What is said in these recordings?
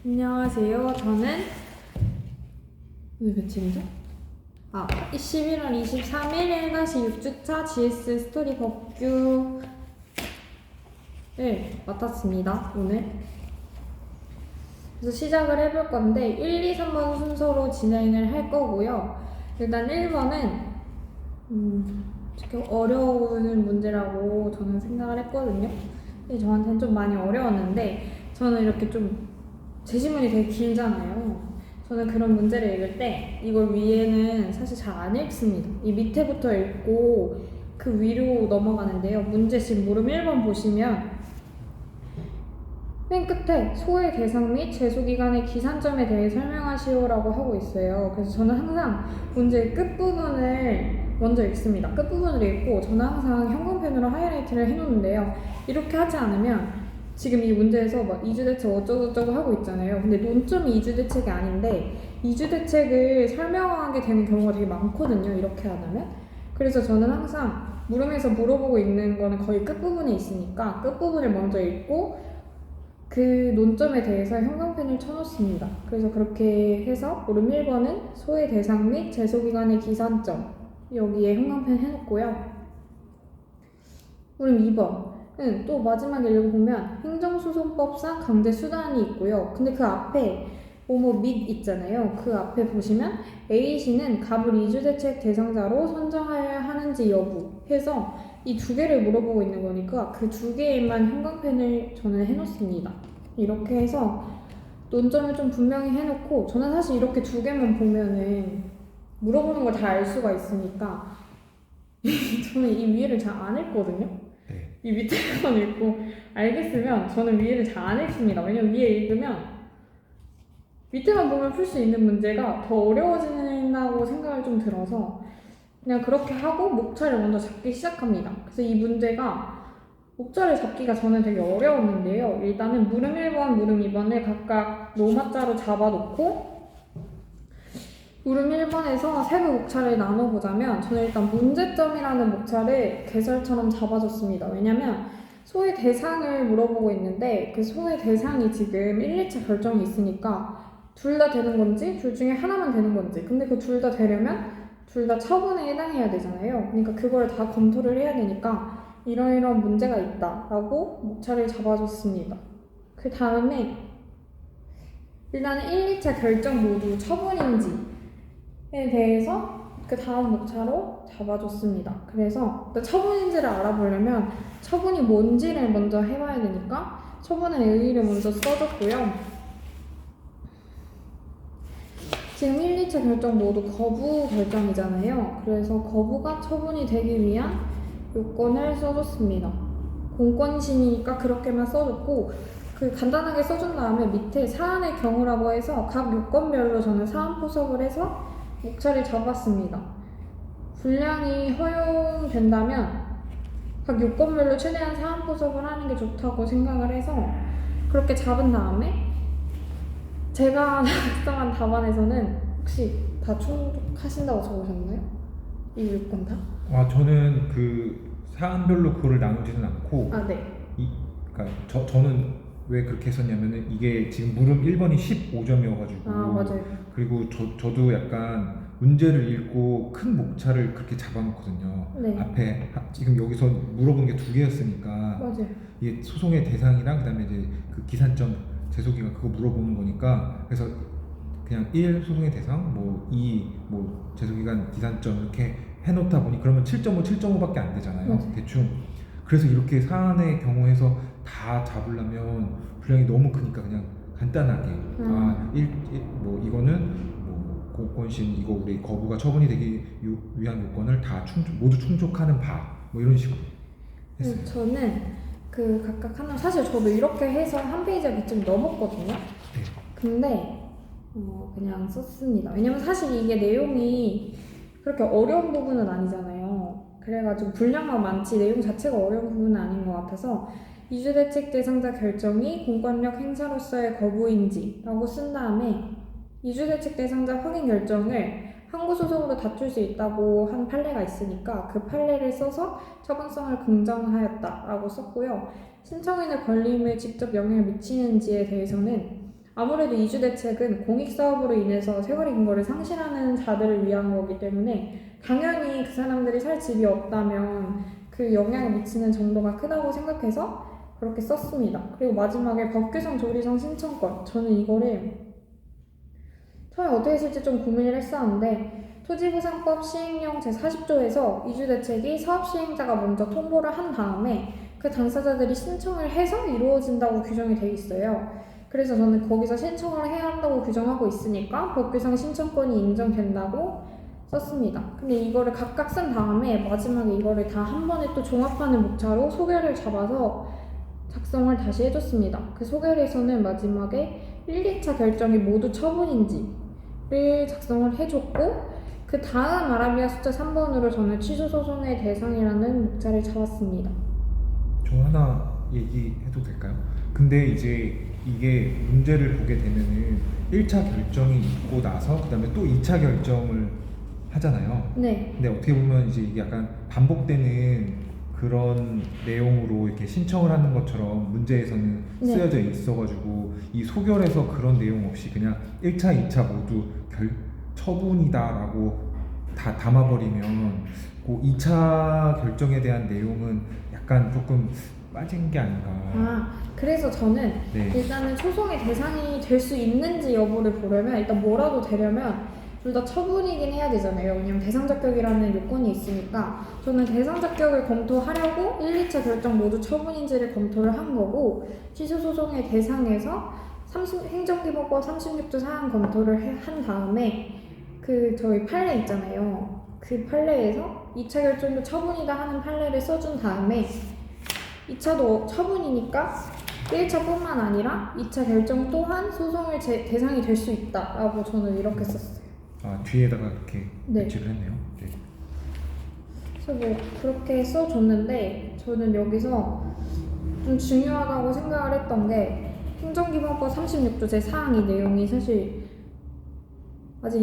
안녕하세요. 저는 오늘 며칠이죠? 11월 23일 1-6주차 GS 스토리 법규를 맡았습니다. 오늘. 그래서 시작을 해볼 건데 1, 2, 3번 순서로 진행을 할 거고요. 일단 1번은 되게 어려운 문제라고 저는 생각을 했거든요. 근데 저한테는 좀 많이 어려웠는데 저는 이렇게 좀 제시문이 되게 길잖아요. 저는 그런 문제를 읽을 때 이걸 위에는 사실 잘 안 읽습니다. 이 밑에부터 읽고 그 위로 넘어가는데요. 문제집 물음 1번 보시면 맨 끝에 소의 대상 및 제소기간의 기산점에 대해 설명하시오라고 하고 있어요. 그래서 저는 항상 문제의 끝부분을 먼저 읽습니다. 끝부분을 읽고 저는 항상 형광펜으로 하이라이트를 해놓는데요. 이렇게 하지 않으면 지금 이 문제에서 막 이주대책 어쩌고저쩌고 하고 있잖아요. 근데 논점이 이주대책이 아닌데 이주대책을 설명하게 되는 경우가 되게 많거든요. 이렇게 하면. 그래서 저는 항상 물음에서 물어보고 있는 거는 거의 끝부분에 있으니까 끝부분을 먼저 읽고 그 논점에 대해서 형광펜을 쳐놓습니다. 그래서 그렇게 해서 물음 1번은 소의 대상 및 제소기간의 기산점 여기에 형광펜 해놓고요. 물음 2번 또 마지막에 읽어보면 행정소송법상 강제수단이 있고요. 근데 그 앞에 뭐뭐 및 있잖아요. 그 앞에 보시면 A씨는 갑을 이주대책 대상자로 선정하여야 하는지 여부 해서 이 두 개를 물어보고 있는 거니까 그 두 개에만 형광펜을 저는 해놓습니다. 이렇게 해서 논점을 좀 분명히 해놓고 저는 사실 이렇게 두 개만 보면은 물어보는 걸 다 알 수가 있으니까 저는 이 위에를 잘 안 읽거든요. 이 밑에만 읽고 알겠으면 저는 위에를 잘 안 읽습니다. 왜냐면 위에 읽으면 밑에만 보면 풀 수 있는 문제가 더 어려워진다고 생각을 좀 들어서 그냥 그렇게 하고 목차를 먼저 잡기 시작합니다. 그래서 이 문제가 목차를 잡기가 저는 되게 어려웠는데요. 일단은 물음 1번, 물음 2번을 각각 로마자로 잡아놓고 물음 1번에서 세부 목차를 나눠보자면 저는 일단 문제점이라는 목차를 개설처럼 잡아줬습니다. 왜냐면 소의 대상을 물어보고 있는데 그 소의 대상이 지금 1, 2차 결정이 있으니까 둘 다 되는 건지 둘 중에 하나만 되는 건지 근데 그 둘 다 되려면 둘 다 처분에 해당해야 되잖아요. 그러니까 그걸 다 검토를 해야 되니까 이러이러한 문제가 있다라고 목차를 잡아줬습니다. 그 다음에 일단은 1, 2차 결정 모두 처분인지 에 대해서 그 다음 목차로 잡아줬습니다. 그래서 처분인지를 알아보려면 처분이 뭔지를 먼저 해봐야 되니까 처분의 의의를 먼저 써줬고요. 지금 1, 2차 결정 모두 거부 결정이잖아요. 그래서 거부가 처분이 되기 위한 요건을 써줬습니다. 공권심이니까 그렇게만 써줬고 그 간단하게 써준 다음에 밑에 사안의 경우라고 해서 각 요건별로 저는 사안 포석을 해서 목차를 잡았습니다. 분량이 허용된다면 각 요건별로 최대한 사안 포석을 하는 게 좋다고 생각을 해서 그렇게 잡은 다음에 제가 작성한 답안에서는 혹시 다 충족하신다고 적으셨나요? 이 요건 다? 저는 그 사안별로 그거를 나누지는 않고 네. 그러니까 저는 왜 그렇게 했었냐면은 이게 지금 물음 1번이 15점이어가지고 맞아요. 그리고 저도 약간 문제를 읽고 큰 목차를 그렇게 잡아놓거든요. 네. 앞에 지금 여기서 물어본 게 두 개였으니까 맞아요. 이게 소송의 대상이랑 그다음에 이제 그 기산점 제소기간 그거 물어보는 거니까 그래서 그냥 1 소송의 대상 뭐 2 뭐 제소기간 기산점 이렇게 해놓다 보니 그러면 7.5, 7.5밖에 안 되잖아요. 대충. 그래서 이렇게 사안의 경우에서 다 잡으려면 분량이 너무 크니까 그냥 간단하게 뭐 이거는 뭐 공권심 이거 우리 거부가 처분이 되기 위한 요건을 다 모두 충족하는 바 뭐 이런 식으로 했어요. 저는 그 각각 하나 사실 저도 이렇게 해서 한 페이지가 좀 넘었거든요. 네. 근데 그냥 썼습니다. 왜냐면 사실 이게 내용이 그렇게 어려운 부분은 아니잖아요. 그래가지고 분량만 많지 내용 자체가 어려운 부분은 아닌 것 같아서 이주대책 대상자 결정이 공권력 행사로서의 거부인지 라고 쓴 다음에 이주대책 대상자 확인 결정을 항고소송으로 다툴 수 있다고 한 판례가 있으니까 그 판례를 써서 처분성을 긍정하였다 라고 썼고요. 신청인의 권리임에 직접 영향을 미치는지에 대해서는 아무래도 이주대책은 공익사업으로 인해서 생활의 근거를 상실하는 자들을 위한 거기 때문에 당연히 그 사람들이 살 집이 없다면 그 영향을 미치는 정도가 크다고 생각해서 그렇게 썼습니다. 그리고 마지막에 법규상 조리성 신청권. 저는 이거를 처음에 어떻게 쓸지 좀 고민을 했었는데 토지보상법 시행령 제40조에서 이주대책이 사업시행자가 먼저 통보를 한 다음에 그 당사자들이 신청을 해서 이루어진다고 규정이 돼 있어요. 그래서 저는 거기서 신청을 해야 한다고 규정하고 있으니까 법규상 신청권이 인정된다고 썼습니다. 근데 이거를 각각 쓴 다음에 마지막에 이거를 다 한 번에 또 종합하는 목차로 소개를 잡아서 작성을 다시 해줬습니다. 그 소개에서는 마지막에 1, 2차 결정이 모두 처분인지를 작성을 해줬고 그 다음 아라비아 숫자 3번으로 저는 취소소송의 대상이라는 목차를 잡았습니다. 저 하나 얘기해도 될까요? 근데 이제 이게 문제를 보게 되면은 1차 결정이 있고 나서 그다음에 또 2차 결정을 하잖아요. 네. 근데 어떻게 보면 이제 이게 약간 반복되는 그런 내용으로 이렇게 신청을 하는 것처럼 문제에서는 네. 쓰여져 있어가지고 이 소결에서 그런 내용 없이 그냥 1차, 2차 모두 처분이다라고 다 담아버리면 그 2차 결정에 대한 내용은 약간 조금 빠진 게 아닌가. 그래서 저는 네. 일단은 소송의 대상이 될 수 있는지 여부를 보려면 일단 뭐라도 되려면 둘 다 처분이긴 해야 되잖아요. 왜냐면 대상 자격이라는 요건이 있으니까 저는 대상 자격을 검토하려고 1, 2차 결정 모두 처분인지를 검토를 한 거고 취소 소송의 대상에서 행정기본법 36조 사항 검토를 한 다음에 그 저희 판례 있잖아요. 그 판례에서 2차 결정도 처분이다 하는 판례를 써준 다음에 2차도 처분이니까 1차뿐만 아니라 2차 결정 또한 소송의 대상이 될 수 있다라고 저는 이렇게 썼어요. 뒤에다가 그렇게 네. 배치를 했네요. 네. 그래서 뭐 그렇게 써줬는데 저는 여기서 좀 중요하다고 생각을 했던 게 행정기본법 36조 제4항 이 내용이 사실 아직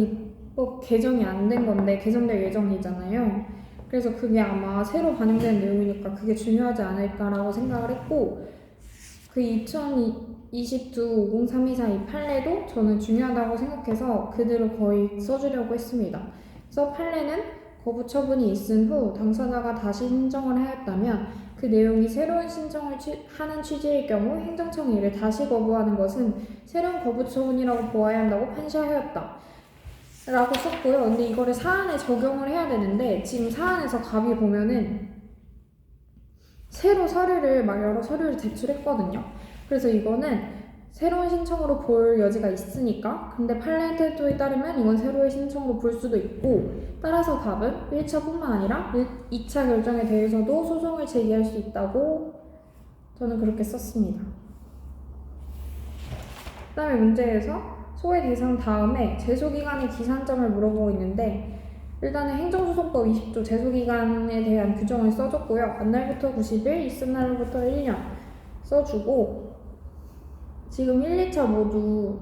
입법 개정이 안 된 건데 개정될 예정이잖아요. 그래서 그게 아마 새로 반영된 내용이니까 그게 중요하지 않을까라고 생각을 했고 그 2022 503242 판례도 저는 중요하다고 생각해서 그대로 거의 써주려고 했습니다. 그래서 판례는 거부 처분이 있은 후 당사자가 다시 신청을 하였다면 그 내용이 새로운 신청을 하는 취지일 경우 행정청이 이를 다시 거부하는 것은 새로운 거부 처분이라고 보아야 한다고 판시하였다. 라고 썼고요. 근데 이거를 사안에 적용을 해야 되는데 지금 사안에서 갑이 보면은 새로 서류를 막 여러 서류를 제출했거든요. 그래서 이거는 새로운 신청으로 볼 여지가 있으니까 근데 판례 태도에 따르면 이건 새로운 신청으로 볼 수도 있고 따라서 갑은 1차뿐만 아니라 2차 결정에 대해서도 소송을 제기할 수 있다고 저는 그렇게 썼습니다. 그 다음에 문제에서 소외 대상 다음에 제소기간의 기산점을 물어보고 있는데 일단은 행정소송법 20조 제소기간에 대한 규정을 써줬고요. 만날부터 90일, 있은 날로부터 1년 써주고 지금 1, 2차 모두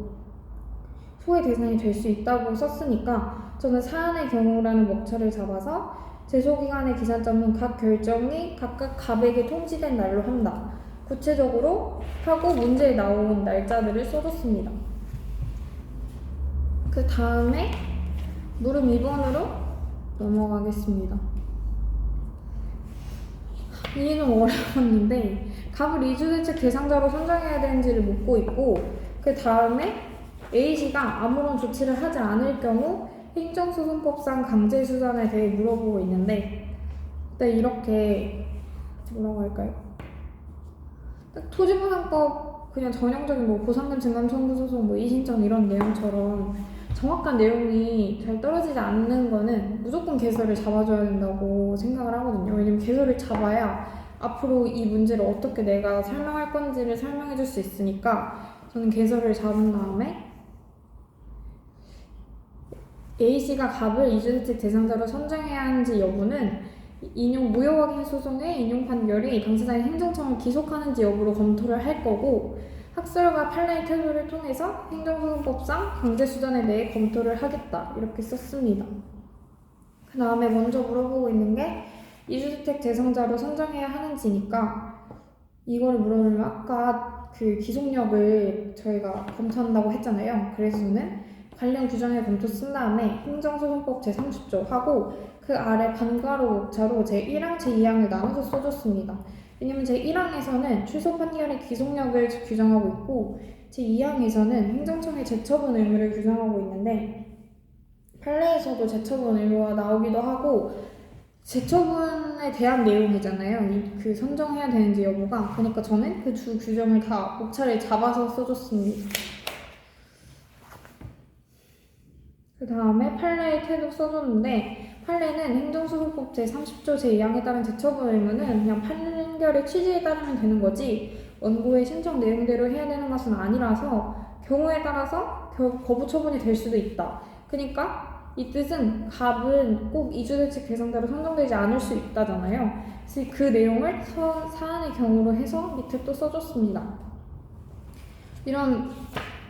소외 대상이 될 수 있다고 썼으니까 저는 사안의 경우라는 목차를 잡아서 제소기간의 기산점은 각 결정이 각각 갑에게 통지된 날로 한다. 구체적으로 하고 문제에 나온 날짜들을 써줬습니다. 그 다음에 물음 2번으로 넘어가겠습니다. 이게 좀 어려웠는데 갑을 이주대책 대상자로 선정해야 되는지를 묻고 있고 그 다음에 A씨가 아무런 조치를 하지 않을 경우 행정소송법상 강제수단에 대해 물어보고 있는데 일단 이렇게 뭐라고 할까요? 딱 토지보상법 그냥 전형적인 뭐 보상금 증감 청구 소송 뭐 이의신청 이런 내용처럼 정확한 내용이 잘 떨어지지 않는 거는 무조건 개설을 잡아줘야 된다고 생각을 하거든요. 왜냐면 개설을 잡아야 앞으로 이 문제를 어떻게 내가 설명할 건지를 설명해 줄 수 있으니까 저는 개설을 잡은 다음에 A씨가 갑을 이주대책 대상자로 선정해야 하는지 여부는 인용 무효확인 소송의 인용 판결이 당사자의 행정청을 기속하는지 여부로 검토를 할 거고 학설과 판례의 태도를 통해서 행정소송법상 강제수단에 대해 검토를 하겠다 이렇게 썼습니다. 그 다음에 먼저 물어보고 있는 게 이주대책 대상자로 선정해야 하는지니까 이걸 물어보면 아까 그 기속력을 저희가 검토한다고 했잖아요. 그래서 저는 관련 규정의 검토 쓴 다음에 행정소송법 제30조 하고 그 아래 반가로 목차로 제1항, 제2항을 나눠서 써줬습니다. 왜냐면 제1항에서는 출소 판결의 기속력을 규정하고 있고 제2항에서는 행정청의 재처분 의무를 규정하고 있는데 판례에서도 재처분 의무가 나오기도 하고 재처분에 대한 내용이잖아요. 그 선정해야 되는지 여부가. 그러니까 저는 그 두 규정을 다 목차를 잡아서 써줬습니다. 그 다음에 판례의 태도 써줬는데 판례는 행정소송법 제30조 제2항에 따른 재처분 의무는 그냥 판결의 취지에 따르면 되는 거지 원고의 신청 내용대로 해야 되는 것은 아니라서 경우에 따라서 거부 처분이 될 수도 있다. 그러니까 이 뜻은 갑은 꼭 이주대책 대상자로 선정되지 않을 수 있다잖아요. 그래서 그 내용을 사안의 경우로 해서 밑에 또 써줬습니다. 이런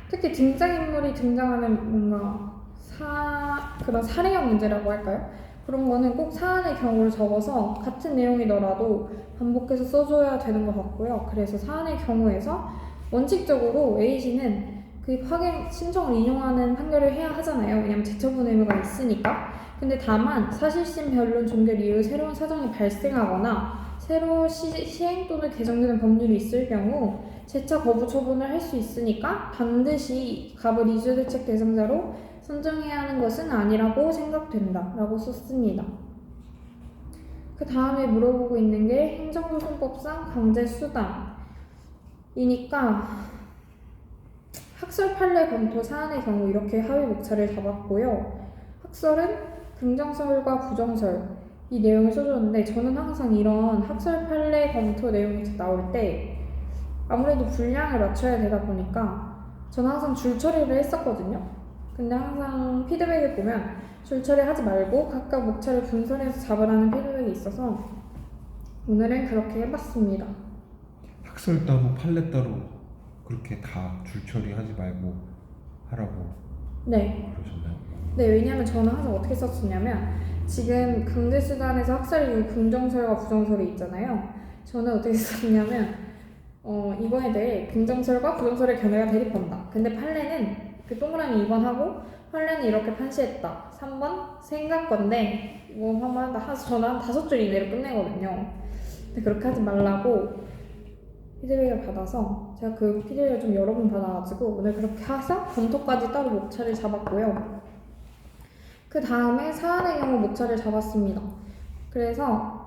특히 등장인물이 등장하는 뭔가 그런 사례형 문제라고 할까요? 그런 거는 꼭 사안의 경우를 적어서 같은 내용이더라도 반복해서 써줘야 되는 것 같고요. 그래서 사안의 경우에서 원칙적으로 A씨는 그 확인 신청을 인용하는 판결을 해야 하잖아요. 왜냐면 재처분 의무가 있으니까. 근데 다만 사실심 변론 종결 이후 새로운 사정이 발생하거나 새로 시행 또는 개정되는 법률이 있을 경우 재차 거부 처분을 할 수 있으니까 반드시 갑을 이주대책 대상자로 선정해야 하는 것은 아니라고 생각된다 라고 썼습니다. 그 다음에 물어보고 있는 게 행정소송법상 강제수당이니까 학설 판례 검토 사안의 경우 이렇게 하위 목차를 잡았고요. 학설은 긍정설과 부정설 이 내용을 써줬는데 저는 항상 이런 학설 판례 검토 내용이 나올 때 아무래도 분량을 맞춰야 되다 보니까 저는 항상 줄 처리를 했었거든요. 근데 항상 피드백을 보면 줄 처리하지 말고 각각 목차를 분선해서 잡으라는 피드백이 있어서 오늘은 그렇게 해봤습니다. 학설 따로 판례 따로 그렇게 다 줄 처리하지 말고 하라고 네. 그러셨나요? 네, 왜냐면 저는 항상 어떻게 썼었냐면 지금 강제수단에서 학설 이후 긍정설과 부정설이 있잖아요. 저는 어떻게 썼냐면 이거에 대해 긍정설과 부정설의 견해가 대립한다. 근데 판례는 그 동그라미 2번 하고 판례는 이렇게 판시했다. 3번 생각건데 이거 한번 저는 한 5줄 이내로 끝내거든요. 근데 그렇게 하지 말라고 피드백을 받아서 제가 그 피드백을 좀 여러 번 받아가지고 오늘 그렇게 해서 검토까지 따로 목차를 잡았고요. 그 다음에 사안의 경우 목차를 잡았습니다. 그래서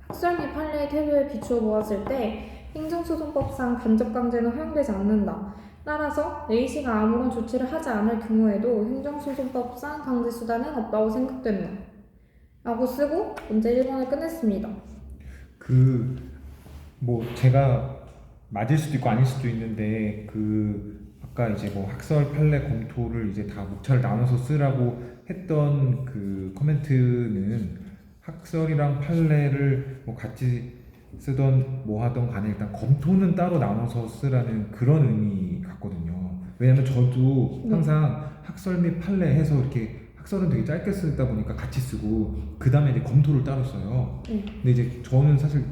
학설 및 판례의 태도에 비추어 보았을 때 행정소송법상 간접강제는 허용되지 않는다. 따라서 A씨가 아무런 조치를 하지 않을 경우에도 행정소송법상 강제수단은 없다고 생각된다. 라고 쓰고 문제 1번을 끝냈습니다. 뭐 제가 맞을 수도 있고 아닐 수도 있는데 아까 이제 뭐 학설 판례 검토를 이제 다 목차를 나눠서 쓰라고 했던 그 코멘트는 학설이랑 판례를 뭐 같이 쓰던 뭐 하던 간에 일단 검토는 따로 나눠서 쓰라는 그런 의미 같거든요. 왜냐면 저도 항상 학설 및 판례 해서 이렇게 학설은 되게 짧게 쓰다 보니까 같이 쓰고 그 다음에 이제 검토를 따로 써요. 근데 이제 저는 사실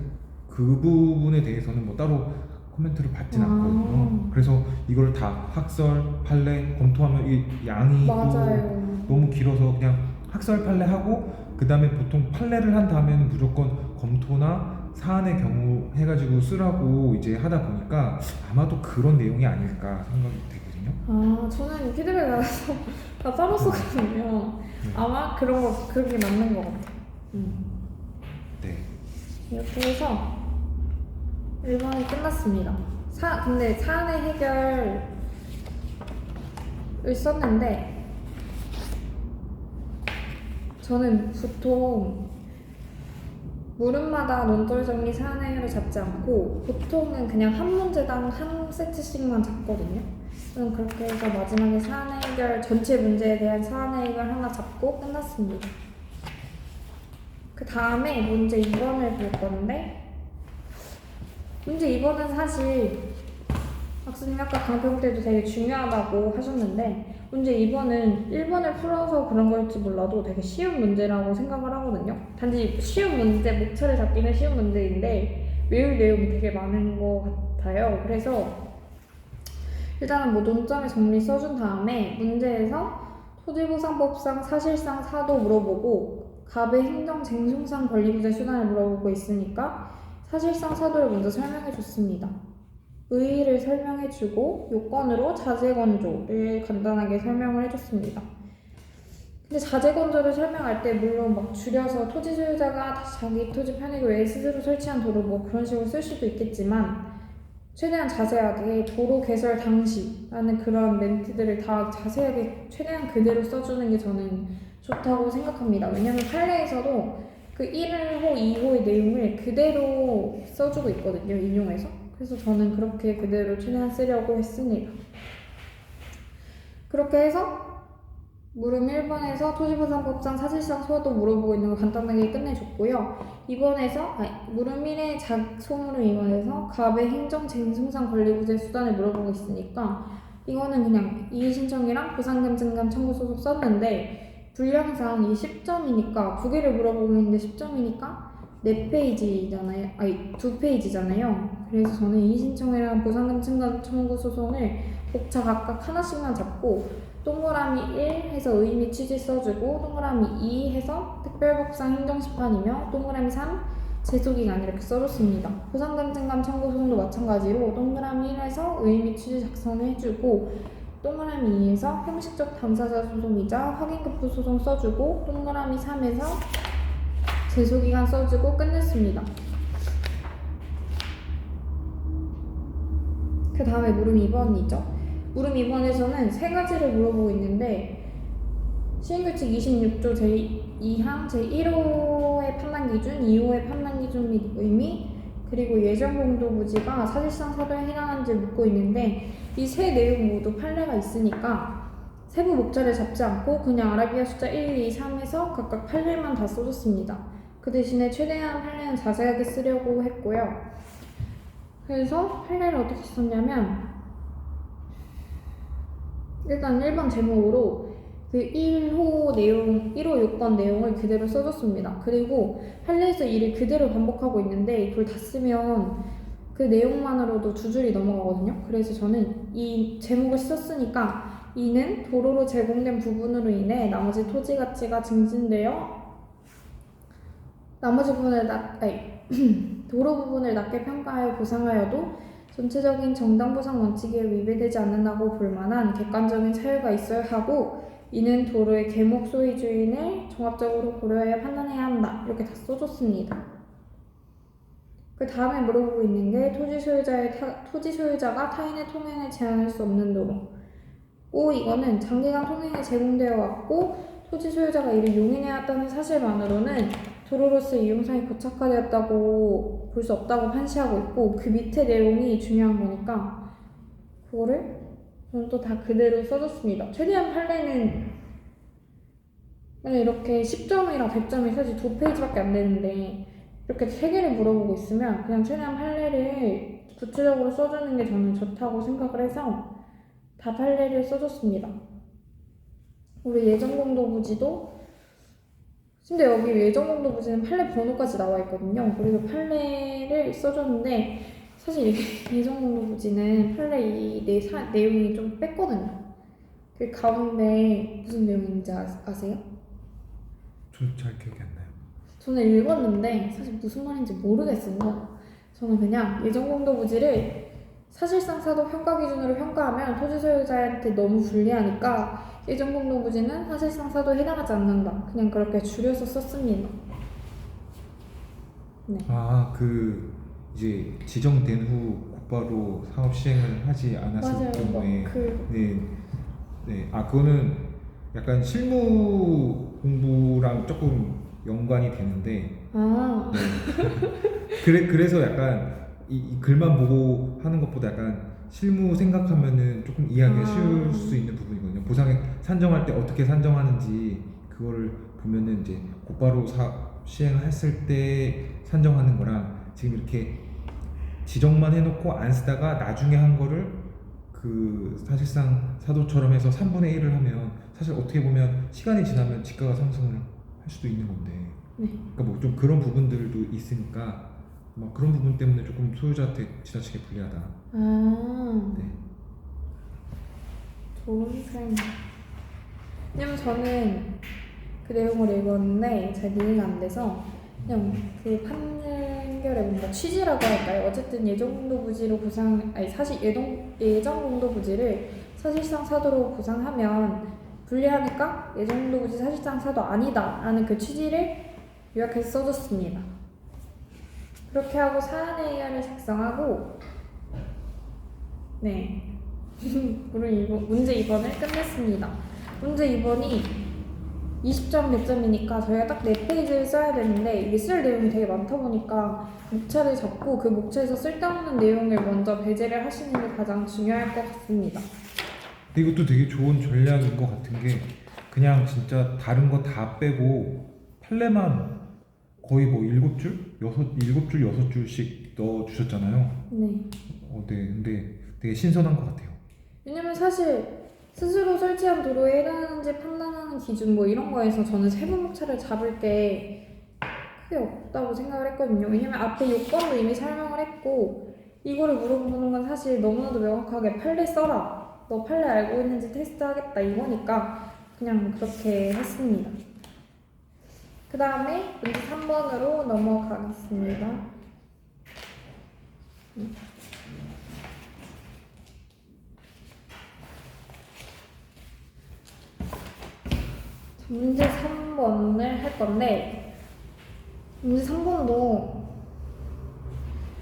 그 부분에 대해서는 뭐 따로 코멘트를 받진 않거든요. 그래서 이걸 다 학설, 판례, 검토하면 이 양이 맞아요. 또 너무 길어서 그냥 학설, 판례 하고 그 다음에 보통 판례를 한 다음에는 무조건 검토나 사안의 경우 해가지고 쓰라고 이제 하다 보니까 아마도 그런 내용이 아닐까 생각이 되거든요. 저는 피드백 알아서 다 따로 썼거든요. 아마 그게 맞는 것 같아요. 네. 이렇게 해서 1번이 끝났습니다. 근데 사안의 해결을 썼는데 저는 보통 물음마다 논돌 정리 사안의 해결을 잡지 않고 보통은 그냥 한 문제당 한 세트씩만 잡거든요. 저는 그렇게 해서 마지막에 사안의 해결 전체 문제에 대한 사안의 해결 하나 잡고 끝났습니다. 그 다음에 문제 2번을 볼 건데 문제 2번은 사실 박수님 아까 강평 때도 되게 중요하다고 하셨는데 문제 2번은 1번을 풀어서 그런 걸지 몰라도 되게 쉬운 문제라고 생각을 하거든요. 단지 쉬운 문제, 목차를 잡기는 쉬운 문제인데 외울 내용이 되게 많은 것 같아요. 그래서 일단은 뭐 논점의 정리 써준 다음에 문제에서 토지보상법상 사실상 사도 물어보고 갑의 행정쟁송상 권리구제 수단을 물어보고 있으니까 사실상 사도를 먼저 설명해줬습니다. 의의를 설명해주고 요건으로 자재건조를 간단하게 설명을 해줬습니다. 근데 자재건조를 설명할 때 물론 막 줄여서 토지 소유자가 자기 토지 편익을 위해 스스로 설치한 도로 뭐 그런 식으로 쓸 수도 있겠지만 최대한 자세하게 도로 개설 당시라는 그런 멘트들을 다 자세하게 최대한 그대로 써주는 게 저는 좋다고 생각합니다. 왜냐면 판례에서도 그 1호, 2호의 내용을 그대로 써주고 있거든요. 인용해서. 그래서 저는 그렇게 그대로 최대한 쓰려고 했습니다. 그렇게 해서 물음 1번에서 토지보상법상 사실상 소도 물어보고 있는 거 간단하게 끝내줬고요. 물음 1의 소물음 2번에서 갑의 행정쟁송상 권리구제 수단을 물어보고 있으니까 이거는 그냥 이의신청이랑 보상금 증감 청구 소속 썼는데 분량상 이 10점이니까 두 개를 물어보고 있는데 10점이니까 4페이지잖아요. 아니 2페이지잖아요. 그래서 저는 이의신청이랑 보상금 증감 청구 소송을 복차 각각 하나씩만 잡고 동그라미 1 해서 의의 및 취지 써주고 동그라미 2 해서 특별법상 행정심판이며 동그라미 3 제소기간 이렇게 써줬습니다. 보상금 증감 청구 소송도 마찬가지로 동그라미 1에서 의의 및 취지 작성해주고 동그라미 2에서 형식적 당사자 소송이자 확인급부 소송 써주고 동그라미 3에서 제소기간 써주고 끝냈습니다. 그 다음에 물음 2번이죠. 물음 2번에서는 세 가지를 물어보고 있는데 시행규칙 26조 제2항 제1호의 판단기준, 2호의 판단기준 및 의미 그리고 예정공도부지가 사실상 사도에 해당하는지 묻고 있는데 이 세 내용 모두 판례가 있으니까 세부 목차를 잡지 않고 그냥 아라비아 숫자 1, 2, 3에서 각각 판례만 다 써줬습니다. 그 대신에 최대한 판례는 자세하게 쓰려고 했고요. 그래서 판례를 어떻게 썼냐면 일단 1번 제목으로 그 1호 요건 내용을 그대로 써줬습니다. 그리고 판례에서 이를 그대로 반복하고 있는데 그걸 다 쓰면 그 내용만으로도 두 줄이 넘어가거든요. 그래서 저는 이 제목을 썼으니까 이는 도로로 제공된 부분으로 인해 나머지 토지 가치가 증진되어 나머지 부분을 도로 부분을 낮게 평가하여 보상하여도 전체적인 정당보상 원칙에 위배되지 않는다고 볼 만한 객관적인 사유가 있어야 하고 이는 도로의 계목 소유 주인을 종합적으로 고려하여 판단해야 한다. 이렇게 다 써줬습니다. 그 다음에 물어보고 있는 게 토지 소유자가 타인의 통행을 제한할 수 없는 도로. 이거는 장기간 통행이 제공되어 왔고 토지 소유자가 이를 용인해 왔다는 사실만으로는 도로로서의 이용성이 고착화되었다고 볼 수 없다고 판시하고 있고 그 밑에 내용이 중요한 거니까 그거를 저는 또 다 그대로 써줬습니다. 최대한 판례는 이렇게 10점이랑 100점이 사실 2페이지밖에 안 되는데 이렇게 3개를 물어보고 있으면 그냥 최대한 판례를 구체적으로 써주는 게 저는 좋다고 생각을 해서 다 판례를 써줬습니다. 우리 예정공도부지도 근데 여기 예정공도부지는 판례 번호까지 나와 있거든요. 그래서 판례를 써줬는데 사실 예정공도부지는 판례 이 내용이 좀 뺐거든요. 그 가운데 무슨 내용인지 아세요? 저는 잘 기억이 안 나요. 저는 읽었는데 사실 무슨 말인지 모르겠어요. 저는 그냥 예정공도부지를 사실상 사도 평가 기준으로 평가하면 토지 소유자한테 너무 불리하니까 예정공도부지는 사실상 사도에 해당하지 않는다. 그냥 그렇게 줄여서 썼습니다. 네. 그 이제 지정된 후 곧바로 사업 시행을 하지 않았을 경우에 네. 그거는 약간 실무 공부랑 조금 연관이 되는데 네. 그래서 약간 이 글만 보고 하는 것보다 약간 실무 생각하면은 조금 이해하기가 쉬울 수 있는 부분이거든요. 보상액 산정할 때 어떻게 산정하는지 그거를 보면은 이제 곧바로 시행했을 때 산정하는 거랑 지금 이렇게 지정만 해놓고 안 쓰다가 나중에 한 거를 그 사실상 사도처럼 해서 3분의 1을 하면 사실 어떻게 보면 시간이 지나면 지가가 상승을 할 수도 있는 건데 그러니까 뭐 좀 그런 부분들도 있으니까 막 그런 부분 때문에 조금 소유자한테 지나치게 불리하다. 아, 네. 좋은 생. 왜냐면 저는 그 내용을 읽었는데 잘 이해가 안 돼서 그냥 그 판결의 뭔가 취지라고 할까요? 어쨌든 예정공도부지로 아니 사실 예정공도부지를 사실상 사도로 구상하면 불리하니까 예정공도부지 사실상 사도 아니다라는 그 취지를 요약해서 써줬습니다. 그렇게 하고 사안의 의견을 작성하고 네 문제 2번을 끝냈습니다. 문제 2번이 20점 100점이니까 저희가 딱 4페이지를 써야 되는데 이게 쓸 내용이 되게 많다 보니까 목차를 잡고 그 목차에서 쓸데없는 내용을 먼저 배제를 하시는 게 가장 중요할 것 같습니다. 근데 이것도 되게 좋은 전략인 것 같은 게 그냥 진짜 다른 거 다 빼고 판례만 거의 뭐 7줄? 6줄 넣어 주셨잖아요. 네. 네. 근데 되게 신선한 것 같아요. 왜냐면 사실 스스로 설치한 도로에 해당하는지 판단하는 기준 뭐 이런 거에서 저는 세부 목차를 잡을 게 크게 없다고 생각을 했거든요. 왜냐면 앞에 요건도 이미 설명을 했고 이거를 물어보는 건 사실 너무나도 명확하게 판례 써라. 너 판례 알고 있는지 테스트하겠다 이거니까 그냥 그렇게 했습니다. 그 다음에 문제 3번으로 넘어가겠습니다. 문제 3번을 할 건데 문제 3번도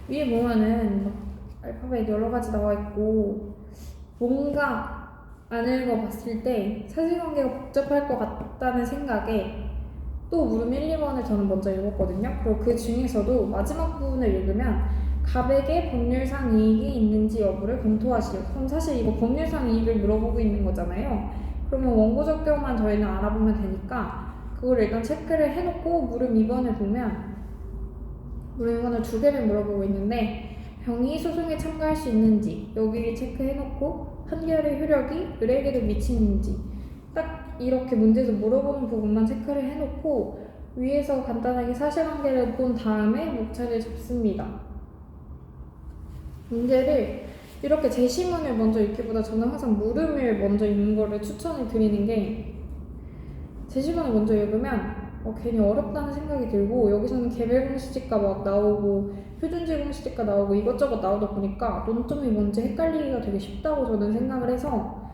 위에 보면은 막 알파벳 여러 가지 나와 있고 뭔가 안 읽어봤을 때 사실관계가 복잡할 것 같다는 생각에 또 물음 1, 2번을 저는 먼저 읽었거든요. 그리고 그 중에서도 마지막 부분을 읽으면 갑에게 법률상 이익이 있는지 여부를 검토하시오. 그럼 사실 이거 법률상 이익을 물어보고 있는 거잖아요. 그러면 원고 적격만 저희는 알아보면 되니까 그걸 일단 체크를 해놓고 물음 2번을 보면 물음 2번을 2개를 물어보고 있는데 병이 소송에 참가할 수 있는지 여기를 체크해놓고 판결의 효력이 을에게도 미치는지 딱 이렇게 문제에서 물어보는 부분만 체크를 해놓고 위에서 간단하게 사실관계를 본 다음에 목차를 잡습니다. 문제를 이렇게 제시문을 먼저 읽기보다 저는 항상 물음을 먼저 읽는 거를 추천을 드리는 게 제시문을 먼저 읽으면 괜히 어렵다는 생각이 들고 여기서는 개별공시지가 막 나오고 표준제공시지가 나오고 이것저것 나오다 보니까 논점이 뭔지 헷갈리기가 되게 쉽다고 저는 생각을 해서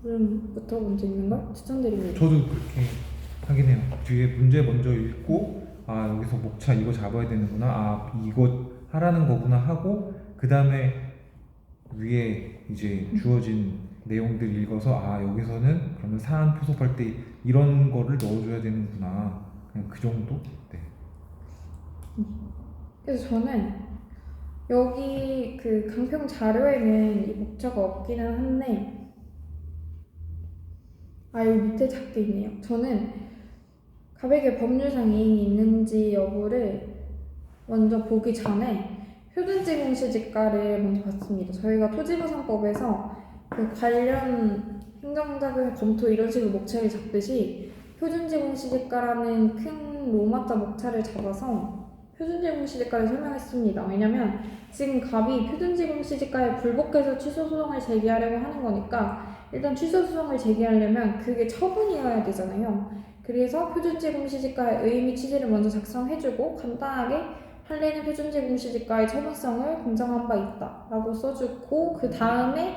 물음부터 먼저 읽는 걸 추천드립니다. 저도 그렇게 하긴 해요. 뒤에 문제 먼저 읽고 아 여기서 목차 이거 잡아야 되는구나 아 이거 하라는 거구나 하고 그 다음에 위에 이제 주어진 내용들 읽어서 아 여기서는 그러면 사안 포섭할 때 이런 거를 넣어줘야 되는구나 그냥 그 정도? 네. 그래서 저는 여기 그 강평 자료에는 이 목차가 없기는 한데 여기 밑에 적혀 있네요. 저는 갑에게 법률상 이익이 있는지 여부를 먼저 보기 전에 표준지공시지가를 먼저 봤습니다. 저희가 토지부상법에서 그 관련 행정자금 검토 이런 식으로 목차를 잡듯이 표준지공시지가라는 큰 로마자 목차를 잡아서 표준지공시지가를 설명했습니다. 왜냐면 지금 갑이 표준지공시지가에 불복해서 취소소송을 제기하려고 하는 거니까 일단 취소소송을 제기하려면 그게 처분이어야 되잖아요. 그래서 표준지공시지가의 의미 취지를 먼저 작성해주고 간단하게 판례는 표준지공시지가의 처분성을 공정한 바 있다 라고 써주고 그 다음에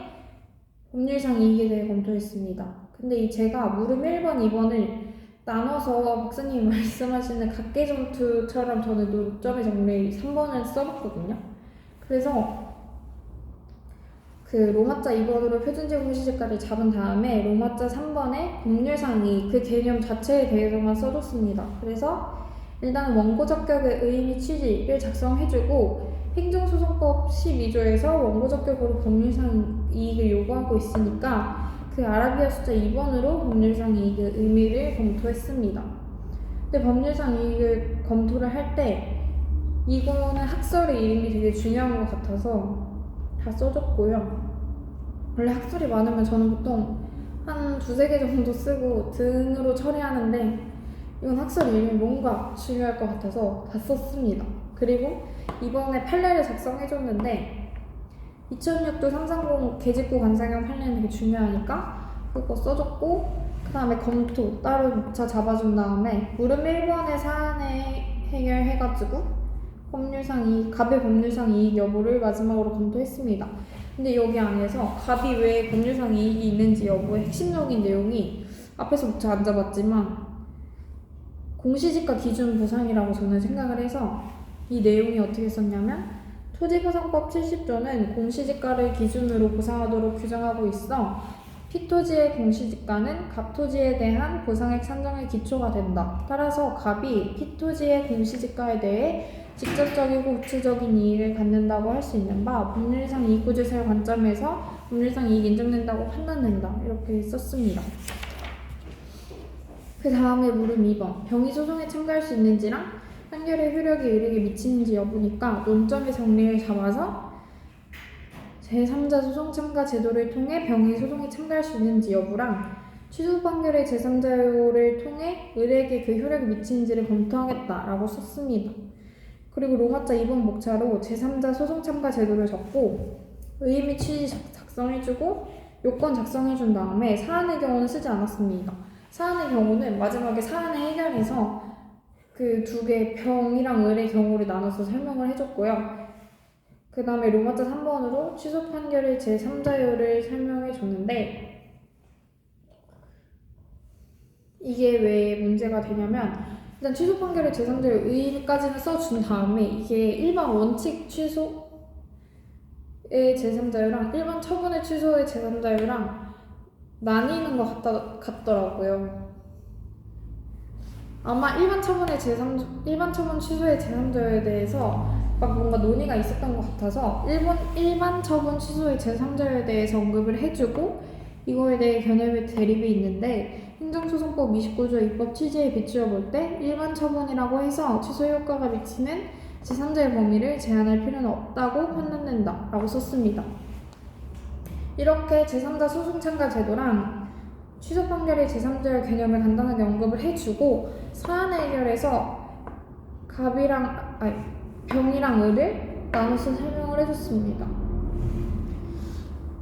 법률상 이익에 대해 검토했습니다. 근데 제가 물음 1번, 2번을 나눠서 박사님이 말씀하시는 각계점투처럼 저는 논점의 정리 3번을 써봤거든요. 그래서 그 로마자 2번으로 표준지공시지가를 잡은 다음에 로마자 3번에 법률상 이익 그 개념 자체에 대해서만 써줬습니다. 그래서 일단 원고 적격의 의미 취지를 작성해주고 행정소송법 12조에서 원고 적격으로 법률상 이익을 요구하고 있으니까 그 아라비아 숫자 2번으로 법률상 이익의 의미를 검토했습니다. 근데 법률상 이익을 검토를 할 때 이거는 학설의 이름이 되게 중요한 것 같아서 다 써줬고요. 원래 학설이 많으면 저는 보통 한 2-3개 정도 쓰고 등으로 처리하는데 이건 학설 이름이 뭔가 중요할 것 같아서 다 썼습니다. 그리고 이번에 판례를 작성해줬는데 2006도 330 계직구 관상형 판례는 되게 중요하니까 그거 써줬고, 그 다음에 검토 따로 목차 잡아준 다음에 물음 1번의 사안에 해결해가지고 갑의 법률상 이익 여부를 마지막으로 검토했습니다. 근데 여기 안에서 갑이 왜 법률상 이익이 있는지 여부의 핵심적인 내용이 앞에서 목차 안 잡았지만 공시지가 기준 보상이라고 저는 생각을 해서, 이 내용이 어떻게 썼냐면 토지보상법 70조는 공시지가를 기준으로 보상하도록 규정하고 있어 피토지의 공시지가는 갑토지에 대한 보상액 산정의 기초가 된다. 따라서 갑이 피토지의 공시지가에 대해 직접적이고 구체적인 이익을 갖는다고 할 수 있는 바 법률상 이익구제설 관점에서 법률상 이익이 인정된다고 판단된다. 이렇게 썼습니다. 그 다음에 물음 2번. 병의 소송에 참가할 수 있는지랑 판결의 효력이 의력에 미치는지 여부니까 논점의 정리를 잡아서 제3자 소송 참가 제도를 통해 병의 소송에 참가할 수 있는지 여부랑 취소 판결의 제3자요를 통해 의뢰에게 그 효력이 미치는지를 검토하겠다라고 썼습니다. 그리고 로마자 2번 목차로 제3자 소송 참가 제도를 적고 의의 및 취지 작성해주고 요건 작성해준 다음에 사안의 경우는 쓰지 않았습니다. 사안의 경우는 마지막에 사안을 해결해서 그 두 개 병이랑 을의 경우를 나눠서 설명을 해줬고요. 그 다음에 로마자 3번으로 취소 판결의 제3자요를 설명해 줬는데, 이게 왜 문제가 되냐면 일단 취소 판결의 제3자요 의의까지는 써준 다음에 이게 일반 원칙 취소의 제3자요랑 일반 처분의 취소의 제3자요랑 나뉘는 것 같더라고요. 아마 일반 처분 취소의 제3자요에 대해서 막 뭔가 논의가 있었던 것 같아서 일반 처분 취소의 제3자요에 대해서 언급을 해주고, 이거에 대해 견해의 대립이 있는데 행정소송법 29조 입법 취지에 비추어 볼 때 일반 처분이라고 해서 취소 효과가 미치는 제3자의 범위를 제한할 필요는 없다고 판단된다 라고 썼습니다. 이렇게 제3자 소송 참가 제도랑 취소 판결의 제3자의 개념을 간단하게 언급을 해주고 사안 해결에서 병이랑 을을 나눠서 설명을 해줬습니다.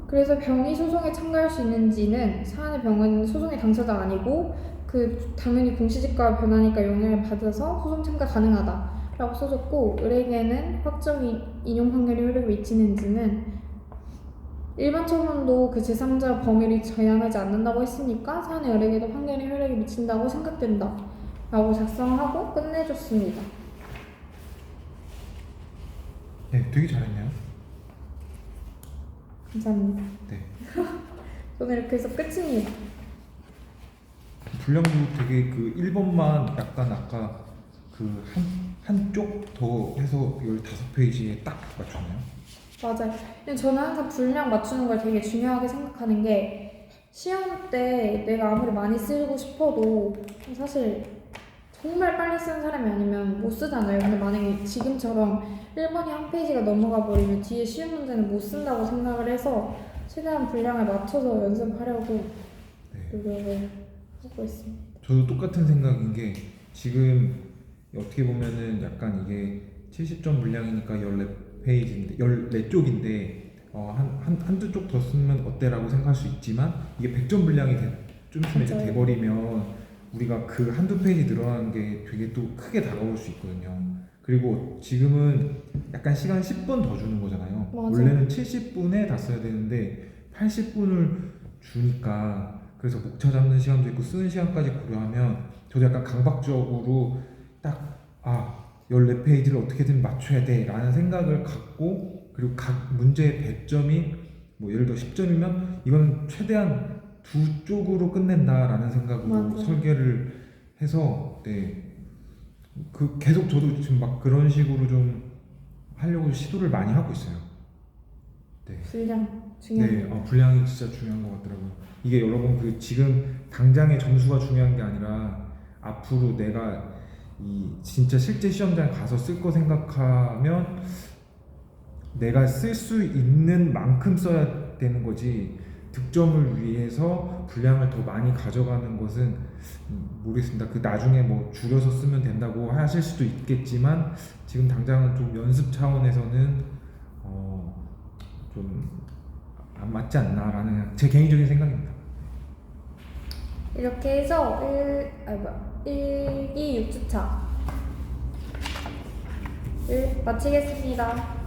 그래서 병이 소송에 참가할 수 있는지는 사안의 병은 소송의 당사자가 아니고 당연히 공시지가가 변하니까 영향을 받아서 소송 참가 가능하다 라고 써줬고, 을에게는 확정 인용 판결이 효력이 미치는지는 일반 처분도 그 제3자 범위를 제한하지 않는다고 했으니까 사안의 을에게도 판결이 효력이 미친다고 생각된다 라고 작성하고 끝내줬습니다. 네, 되게 잘했네요. 감사합니다. 네. 저는 이렇게 해서 끝입니다. 분량도 되게 그 1번만 약간 아까 그 한쪽 더 해서 15페이지에 딱 맞췄네요. 맞아요. 근데 저는 항상 분량 맞추는 걸 되게 중요하게 생각하는 게, 시험 때 내가 아무리 많이 쓰고 싶어도 사실 정말 빨리 쓰는 사람이 아니면 못 쓰잖아요. 근데 만약에 지금처럼 1번이 한 페이지가 넘어가 버리면 뒤에 쉬운 문제는 못 쓴다고 생각을 해서 최대한 분량을 맞춰서 연습하려고 노력을 하고 있습니다. 저도 똑같은 생각인 게, 지금 어떻게 보면은 약간 이게 70점 분량이니까 14페이지인데 14쪽인데 한두 쪽 더 쓰면 어때라고 생각할 수 있지만, 이게 100점 분량이 좀 있으면 이제 돼버리면 우리가 그 한두 페이지 늘어나는 게 되게 또 크게 다가올 수 있거든요. 그리고 지금은 약간 시간 10분 더 주는 거잖아요. 맞아. 원래는 70분에 다 써야 되는데 80분을 주니까, 그래서 목차 잡는 시간도 있고 쓰는 시간까지 고려하면 저도 약간 강박적으로 딱 14페이지를 어떻게든 맞춰야 돼 라는 생각을 갖고, 그리고 각 문제의 배점이 뭐 예를 들어 10점이면 이거는 최대한 두 쪽으로 끝낸다라는 생각으로 맞아. 설계를 해서, 계속 저도 지금 막 그런 식으로 좀 하려고 시도를 많이 하고 있어요. 분량 중요해요. 분량이 진짜 중요한 것 같더라고요. 이게 여러분 지금 당장의 점수가 중요한 게 아니라 앞으로 내가 진짜 실제 시험장에 가서 쓸 거 생각하면 내가 쓸 수 있는 만큼 써야 되는 거지, 득점을 위해서 분량을 더 많이 가져가는 것은 모르겠습니다. 그 나중에 뭐 줄여서 쓰면 된다고 하실 수도 있겠지만 지금 당장은 좀 연습 차원에서는 좀 안 맞지 않나라는 제 개인적인 생각입니다. 이렇게 해서 1기 6주차를 마치겠습니다.